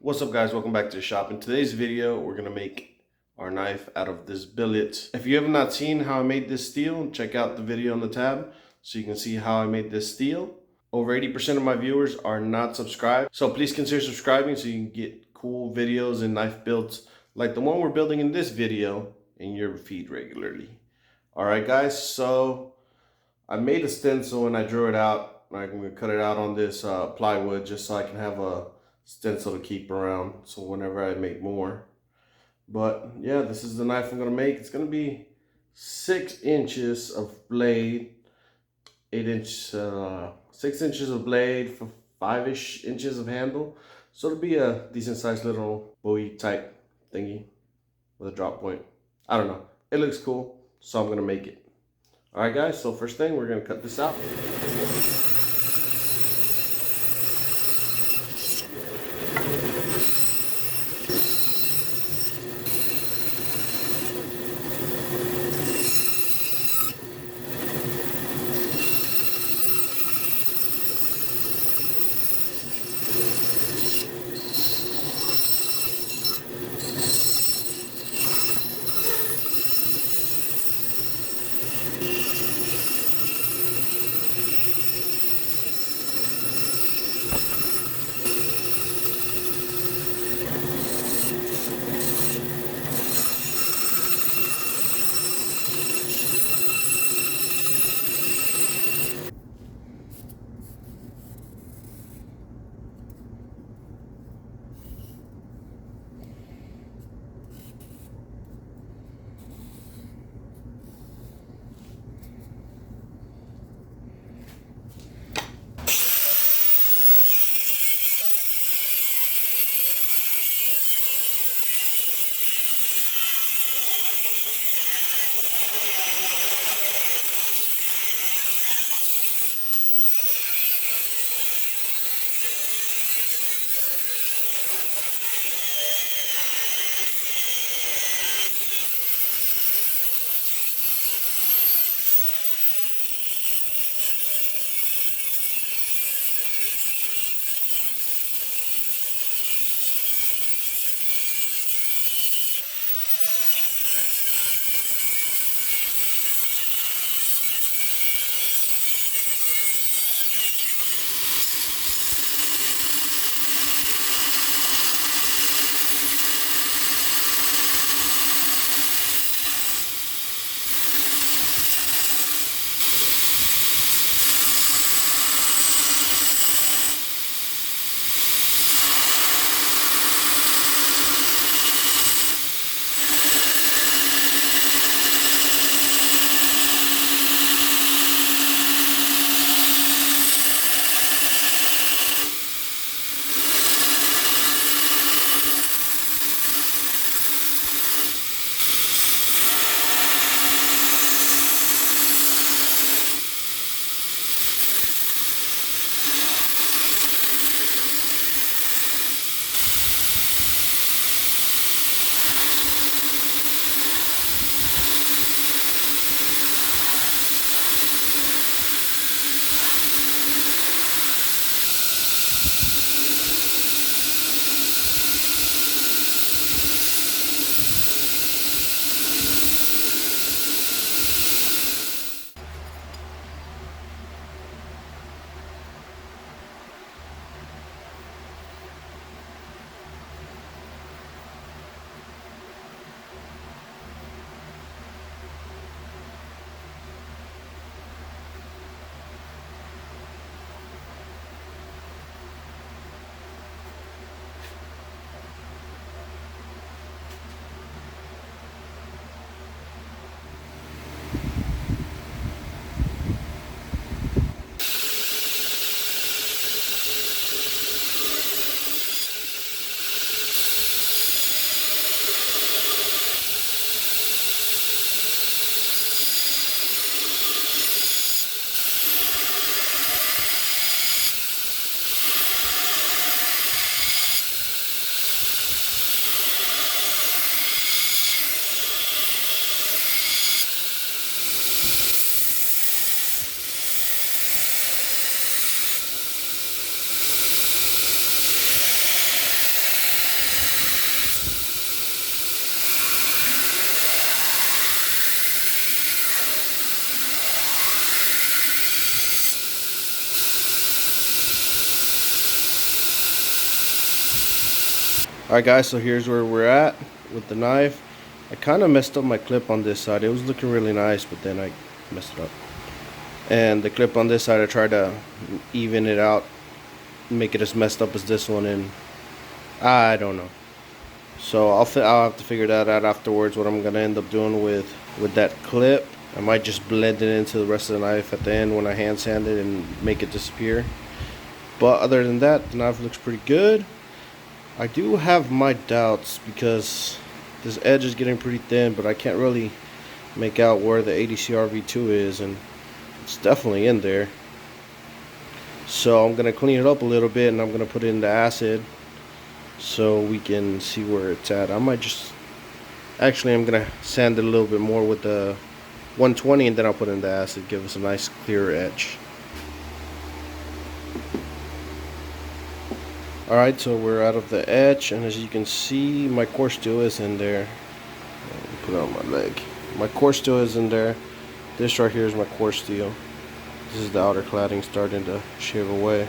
What's up guys, welcome back to the shop. In today's video we're going to make our knife out of this billet. If you have not seen how I made this steel, check out the video on the tab so you can see how I made this steel. Over 80% of my viewers are not subscribed, so please consider subscribing so you can get cool videos and knife builds like the one we're building in this video in your feed regularly. Alright guys, so I made a stencil and I drew it out. I'm going to cut it out on this plywood just so I can have a stencil to keep around so whenever I make more. But yeah, this is the knife I'm going to make. It's going to be 6 inches of blade, 6 inches of blade for 5-ish inches of handle. So it'll be a decent sized little Bowie type thingy with a drop point. I don't know. It looks cool, so I'm going to make it. Alright guys, so first thing, we're going to cut this out. Alright guys, so here's where we're at with the knife. I kind of messed up my clip on this side. It was looking really nice, but then I messed it up. And the clip on this side, I tried to even it out, make it as messed up as this one, and I don't know. So I'll have to figure that out afterwards, what I'm going to end up doing with that clip. I might just blend it into the rest of the knife at the end when I hand sand it and make it disappear. But other than that, the knife looks pretty good. I do have my doubts because this edge is getting pretty thin, but I can't really make out where the ADCR V2 is, and it's definitely in there. So I'm going to clean it up a little bit, and I'm going to put it in the acid so we can see where it's at. I might just, actually I'm going to sand it a little bit more with the 120, and then I'll put it in the acid, give us a nice clear edge. Alright, so we're out of the edge, and as you can see, my core steel is in there. Put it on my leg. My core steel is in there. This right here is my core steel. This is the outer cladding starting to shave away.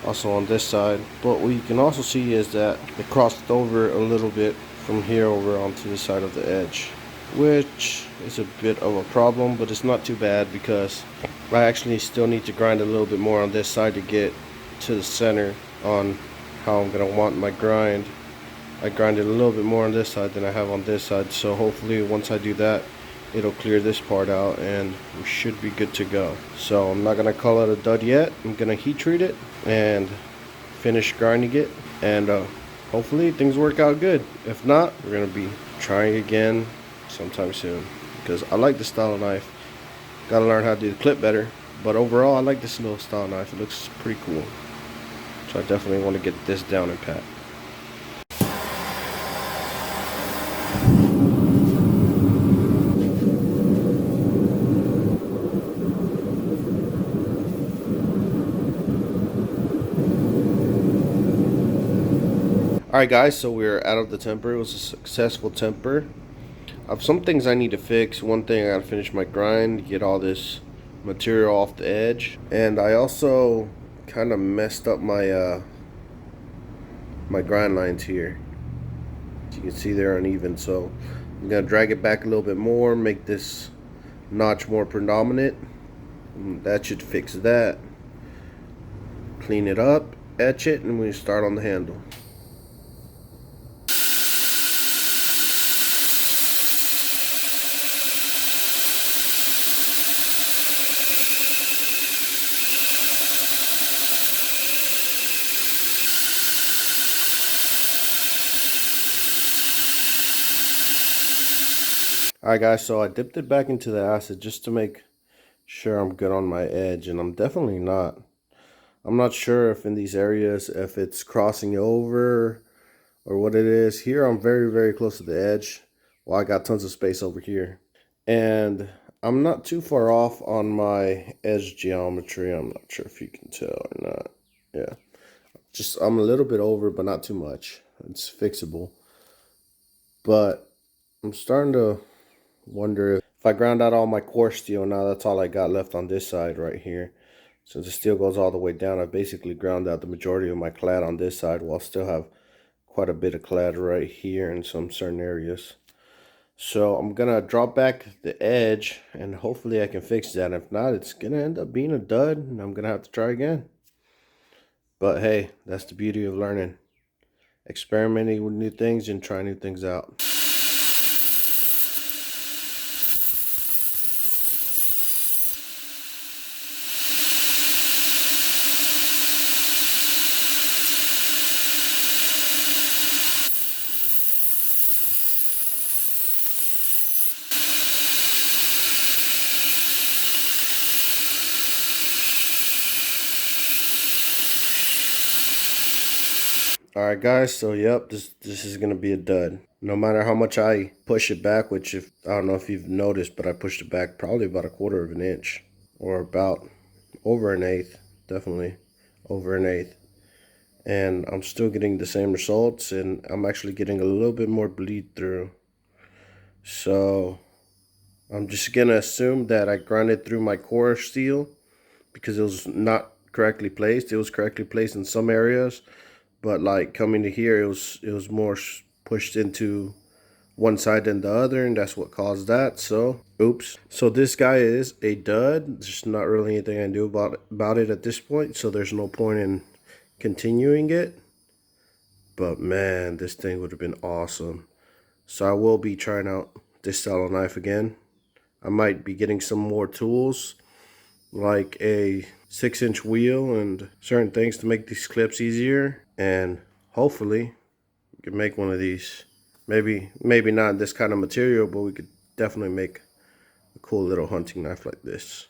Also on this side. But what you can also see is that it crossed over a little bit from here over onto the side of the edge, which is a bit of a problem, but it's not too bad because I actually still need to grind a little bit more on this side to get to the center on how I'm going to want my grind. I grinded a little bit more on this side than I have on this side, so hopefully once I do that, it'll clear this part out and we should be good to go. So I'm not going to call it a dud yet. I'm going to heat treat it and finish grinding it, and hopefully things work out good. If not, we're going to be trying again sometime soon because I like this style of knife. Got to learn how to do the clip better, but overall I like this little style knife. It looks pretty cool. So I definitely want to get this down and pat. Alright guys, so we're out of the temper. It was a successful temper. I have some things I need to fix. One thing, I gotta finish my grind, get all this material off the edge. And I also kind of messed up my my grind lines here. As you can see, they're uneven, so I'm gonna drag it back a little bit more, make this notch more predominant. That should fix that. Clean it up, etch it, and we start on the handle. Alright guys, so I dipped it back into the acid just to make sure I'm good on my edge, and I'm definitely not. I'm not sure if in these areas, if it's crossing over or what it is. Here I'm very, very close to the edge. Well, I got tons of space over here. And I'm not too far off on my edge geometry. I'm not sure if you can tell or not. Yeah. Just, I'm a little bit over, but not too much. It's fixable. But I'm starting to wonder if I ground out all my core steel. Now that's all I got left on this side right here. Since the steel goes all the way down, I basically ground out the majority of my clad on this side, while I still have quite a bit of clad right here in some certain areas. So I'm gonna drop back the edge and hopefully I can fix that. If not, it's gonna end up being a dud and I'm gonna have to try again. But hey, that's the beauty of learning. Experimenting with new things and trying new things out. Alright guys, so yep, this is gonna be a dud. No matter how much I push it back, which, if I don't know if you've noticed, but I pushed it back probably about 1/4 of an inch. Or about over 1/8, definitely over 1/8. And I'm still getting the same results, and I'm actually getting a little bit more bleed through. So I'm just gonna assume that I grinded through my core steel because it was not correctly placed. It was correctly placed in some areas, but like coming to here, it was more pushed into one side than the other, and that's what caused that. So oops. So this guy is a dud. There's not really anything I can do about it at this point, so there's no point in continuing it. But man, this thing would have been awesome. So I will be trying out this style of knife again. I might be getting some more tools, like a 6-inch wheel and certain things to make these clips easier, and hopefully we can make one of these. Maybe not this kind of material, but we could definitely make a cool little hunting knife like this.